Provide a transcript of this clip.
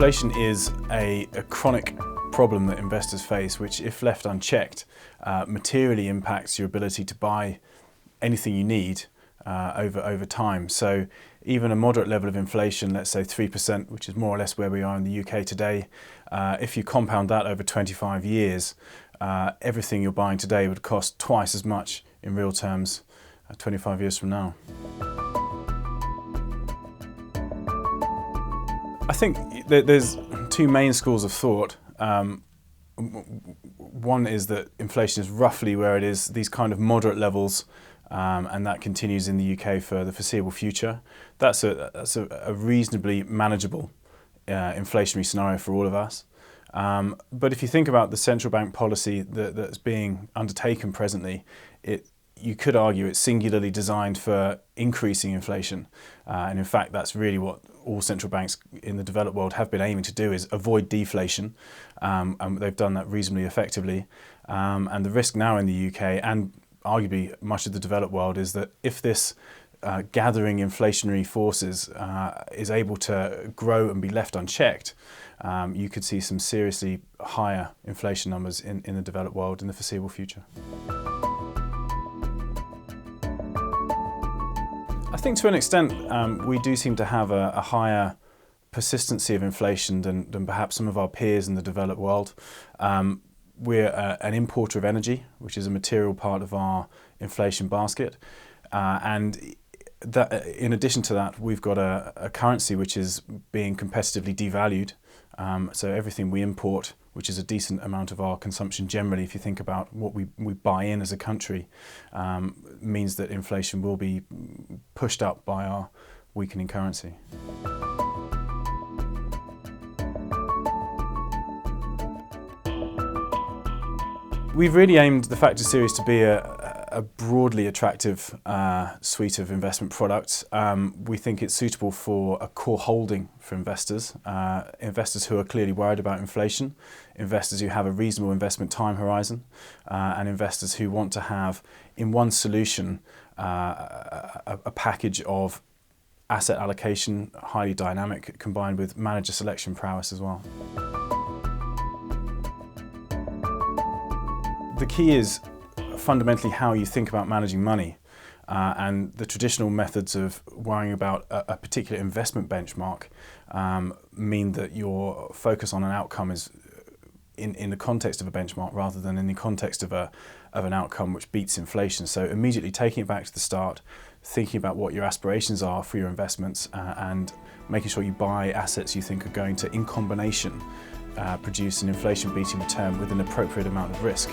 Inflation is a chronic problem that investors face, which, if left unchecked, materially impacts your ability to buy anything you need over time. So even a moderate level of inflation, let's say 3%, which is more or less where we are in the UK today, if you compound that over 25 years, everything you're buying today would cost twice as much in real terms 25 years from now. I think there's two main schools of thought. One is that inflation is roughly where it is, these kind of moderate levels, and that continues in the UK for the foreseeable future. That's a reasonably manageable inflationary scenario for all of us. But if you think about the central bank policy that's being undertaken presently, you could argue it's singularly designed for increasing inflation. And in fact, that's really what all central banks in the developed world have been aiming to do, is avoid deflation. And they've done that reasonably effectively. And the risk now in the UK, and arguably much of the developed world, is that if this gathering inflationary forces is able to grow and be left unchecked, you could see some seriously higher inflation numbers in the developed world in the foreseeable future. I think to an extent we do seem to have a higher persistency of inflation than perhaps some of our peers in the developed world. We're an importer of energy, which is a material part of our inflation basket. And that, in addition to that, we've got a currency which is being competitively devalued. So everything we import, which is a decent amount of our consumption generally, if you think about what we buy in as a country, means that inflation will be pushed up by our weakening currency. We've really aimed the Factor series to be a broadly attractive suite of investment products. We think it's suitable for a core holding for investors, investors who are clearly worried about inflation, investors who have a reasonable investment time horizon, and investors who want to have, in one solution, a package of asset allocation, highly dynamic, combined with manager selection prowess as well. The key is fundamentally how you think about managing money, and the traditional methods of worrying about a particular investment benchmark mean that your focus on an outcome is in the context of a benchmark rather than in the context of an outcome which beats inflation. So immediately taking it back to the start, thinking about what your aspirations are for your investments, and making sure you buy assets you think are going to, in combination, produce an inflation-beating return with an appropriate amount of risk.